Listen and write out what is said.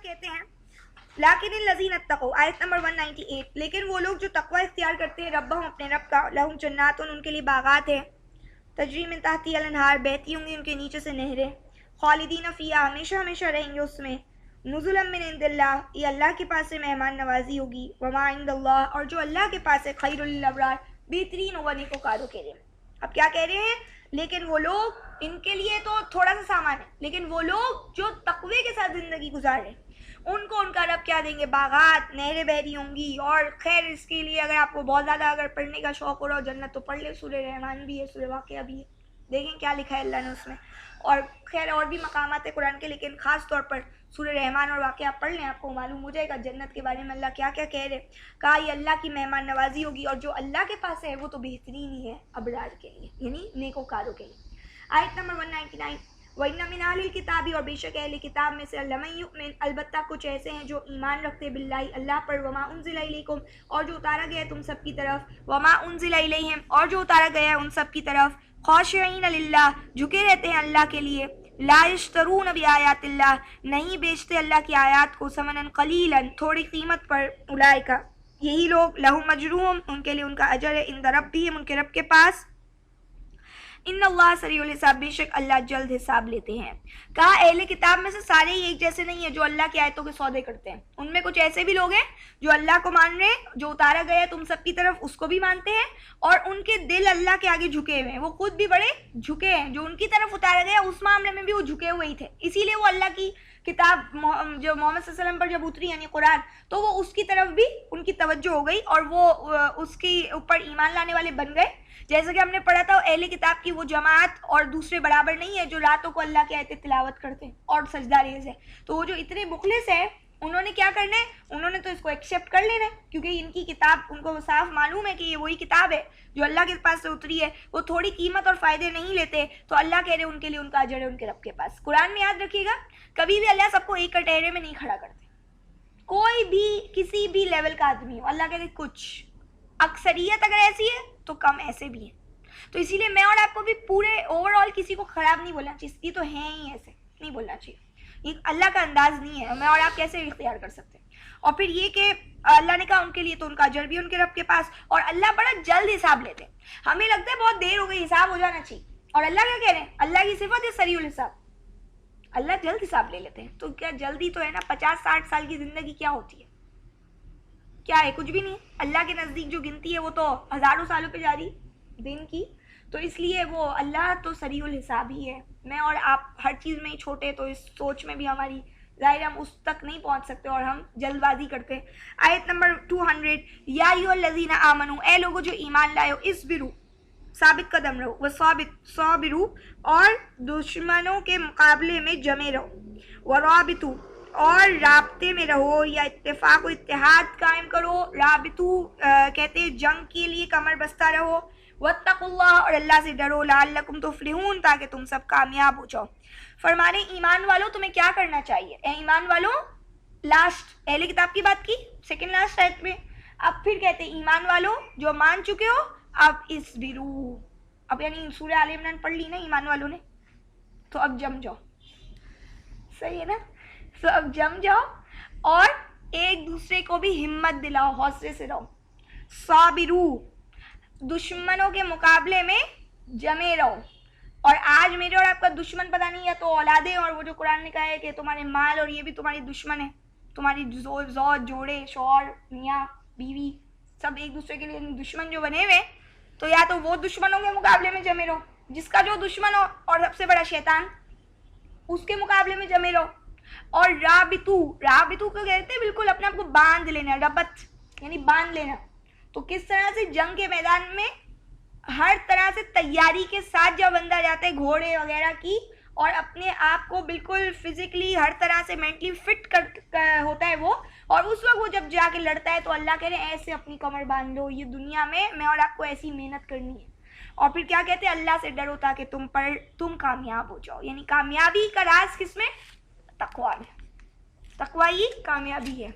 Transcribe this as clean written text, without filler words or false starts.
کہتے ہیں لیکن الذین اتقوا، آیت نمبر 198، لیکن وہ لوگ جو تقوی اختیار کرتے ہیں ربہم اپنے رب کا، لہم جنات، ان کے لیے باغات ہیں، تجری من تحتہا الانہار، بہتی ہوں گی ان کے نیچے سے نہریں، خالدین فیہا، ہمیشہ ہمیشہ رہیں گے اس میں، نزلا من عند اللہ، یہ اللہ کے پاس سے مہمان نوازی ہوگی، وما عند اللہ، اور جو اللہ کے پاس ہے، خیر للابرار، بہترین ہوگا نیکوکاروں کے لیے۔ اب کیا کہہ رہے ہیں؟ لیکن وہ لوگ، ان کے لیے تو تھوڑا سا سامان ہے، لیکن وہ لوگ جو تقوی کے ساتھ زندگی گزار رہے ہیں ان کو ان کا رب کیا دیں گے؟ باغات، نہریں بہ رہی ہوں گی۔ اور خیر اس کے لیے اگر آپ کو بہت زیادہ اگر پڑھنے کا شوق ہو رہا ہو جنت، تو پڑھ لے، سورہ رحمان بھی ہے، سورہ واقعہ بھی ہے، دیکھیں کیا لکھا ہے اللہ نے اس میں۔ اور خیر اور بھی مقامات ہیں قرآن کے، لیکن خاص طور پر سورہ رحمان اور واقعہ آپ پڑھ لیں، آپ کو معلوم ہو جائے گا جنت کے بارے میں اللہ کیا کیا کہہ رہے۔ کہا یہ اللہ کی مہمان نوازی ہوگی، اور جو اللہ کے پاس ہے وہ تو بہترین ہی ہے ابرار کے لیے، یعنی نیکوکاروں کے لیے۔ آیت نمبر 199، وَإِنَّ مِنْ أَهْلِ الْكِتَابِ، اور بے شک اہل کتاب میں سے، لَمَن يُؤْمِنْ، البتہ کچھ ایسے ہیں جو ایمان رکھتے باللہ، اللہ پر، وَمَا أُنزِلَ إِلَيْكُمْ، اور جو اتارا گیا ہے تم سب کی طرف، وَمَا أُنزِلَ إِلَيْهِمْ، اور جو اتارا گیا ہے ان سب کی طرف، خاشعین للہ، جھکے رہتے ہیں اللہ کے لیے، لا یشترون بآیات اللہ، نہیں بیچتے اللہ کی آیات کو، ثمنا قلیلا، تھوڑی قیمت پر، اولئک، یہی لوگ، لہم اجرہم، ان کے لیے ان کا اجر ہے، عند ربہم، ان کے رب کے پاس، ان اللہ سریع الحساب، بے شک اللہ جلد حساب لیتے ہیں۔ کہا اہل کتاب میں سے سارے ہی ایک جیسے نہیں ہیں جو اللہ کی آیتوں کے سودے کرتے ہیں، ان میں کچھ ایسے بھی لوگ ہیں جو اللہ کو مان رہے ہیں، جو اتارا گیا ہے تم سب کی طرف اس کو بھی مانتے ہیں، اور ان کے دل اللہ کے آگے جھکے ہوئے ہیں، وہ خود بھی بڑے جھکے ہیں، جو ان کی طرف اتارا گیا اس معاملے میں بھی وہ جھکے ہوئے ہی تھے، اسی لیے وہ اللہ کی کتاب جو محمد صلی اللہ علیہ وسلم پر جب اتری یعنی قرآن، تو وہ اس کی طرف بھی ان کی توجہ ہو گئی اور وہ اس کے اوپر ایمان لانے والے بن گئے۔ جیسا کہ ہم نے پڑھا تھا اہل کتاب کی وہ جماعت اور دوسرے برابر نہیں ہے جو راتوں کو اللہ کی آیتیں تلاوت کرتے ہیں اور سجدہ ریز ہے، تو وہ جو اتنے مخلص ہیں انہوں نے کیا کرنا ہے؟ انہوں نے تو اس کو ایکسیپٹ کر لینا ہے، کیونکہ ان کی کتاب ان کو صاف معلوم ہے کہ یہ وہی کتاب ہے جو اللہ کے پاس سے اتری ہے، وہ تھوڑی قیمت اور فائدے نہیں لیتے، تو اللہ کہہ رہے ان کے لیے ان کا اجر ہے ان کے رب کے پاس۔ قرآن میں یاد رکھیے گا کبھی بھی اللہ سب کو ایک کٹہرے میں نہیں کھڑا کرتے، کوئی بھی کسی بھی لیول کا آدمی ہو، اللہ کہتے کچھ اکثریت اگر ایسی ہے تو کم ایسے بھی ہیں، تو اسی لیے میں اور آپ کو بھی پورے اوور آل کسی کو خراب نہیں بولنا چاہیے، یہ تو ہیں ہی ایسے نہیں بولنا چاہیے، یہ اللہ کا انداز نہیں ہے، میں اور آپ کیسے اختیار کر سکتے ہیں۔ اور پھر یہ کہ اللہ نے کہا ان کے لیے تو ان کا اجر بھی ان کے رب کے پاس، اور اللہ بڑا جلد حساب لیتے ہیں، ہمیں لگتا ہے بہت دیر ہو گئی حساب ہو جانا چاہیے، اور اللہ کیا کہہ رہے ہیں؟ اللہ کی صفت ہے سریع الحساب، اللہ جلد حساب لے لیتے ہیں۔ تو کیا جلدی تو ہے نا، 50-60 سال کی زندگی کیا ہوتی ہے؟ کیا ہے؟ کچھ بھی نہیں۔ اللہ کے نزدیک جو گنتی ہے وہ تو ہزاروں سالوں پہ جاری دن کی، تو اس لیے وہ اللہ تو سریع الحساب ہی ہے۔ میں اور آپ ہر چیز میں ہی چھوٹے، تو اس سوچ میں بھی ہماری ظاہر ہم اس تک نہیں پہنچ سکتے اور ہم جلد بازی کرتے ہیں۔ آیت نمبر 200، یا ایھا الذین آمنو، اے لوگو جو ایمان لائے ہو، اصبروا، ثابت قدم رہو، وصابروا، اور دشمنوں کے مقابلے میں جمے رہو، ورابطوا، اور رابطے میں رہو یا اتفاق و اتحاد قائم کرو، رابطو کہتے ہیں جنگ کے لیے کمر بستہ رہو، واتقوا اللہ، اور اللہ سے ڈرو، لعلکم تفلحون، تاکہ تم سب کامیاب ہو جاؤ۔ فرمانے ایمان والوں تمہیں کیا کرنا چاہیے؟ اے ایمان والوں، لاسٹ اہل کتاب کی بات کی سیکنڈ لاسٹ آیت میں، اب پھر کہتے ہیں ایمان والوں جو مان چکے ہو، اب اصبروا، اب یعنی سورہ آل عمران پڑھ لی نا ایمان والوں نے، تو اب جم جاؤ، صحیح ہے نا؟ تو اب جم جاؤ اور ایک دوسرے کو بھی ہمت دلاؤ، حوصلے سے رہو، صابرو، دشمنوں کے مقابلے میں جمے رہو۔ اور آج میرے اور آپ کا دشمن پتہ نہیں، یا تو اولادیں، اور وہ جو قرآن نے کہا ہے کہ تمہارے مال اور یہ بھی تمہاری دشمن ہے، تمہاری زوج، جوڑے، شوہر، میاں، بیوی، سب ایک دوسرے کے لیے دشمن جو بنے ہوئے، تو یا تو وہ دشمنوں کے مقابلے میں جمے رہو، جس کا جو دشمن ہو اور سب سے بڑا شیطان، اس کے مقابلے میں جمے رہو، اور رابطو کو کہتے ہیں بالکل اپنے آپ کو باندھ لینا، ربط یعنی باندھ لینا۔ تو کس طرح سے جنگ کے میدان میں ہر طرح سے تیاری کے ساتھ جب بندہ جاتا ہے گھوڑے وغیرہ کی، اور اپنے آپ کو بالکل فزیکلی ہر طرح سے مینٹلی فٹ ہوتا ہے وہ، اور اس وقت وہ جب جا کے لڑتا ہے تو اللہ کہہ رہے ہیں ایسے اپنی کمر باندھ لو، یہ دنیا میں اور آپ کو ایسی محنت کرنی ہے۔ اور پھر کیا کہتے ہیں؟ اللہ سے ڈرو تاکہ تم کامیاب ہو جاؤ، یعنی کامیابی کا راز کس میں؟ تقویٰ میں، تقویٰ ہی کامیابی ہے۔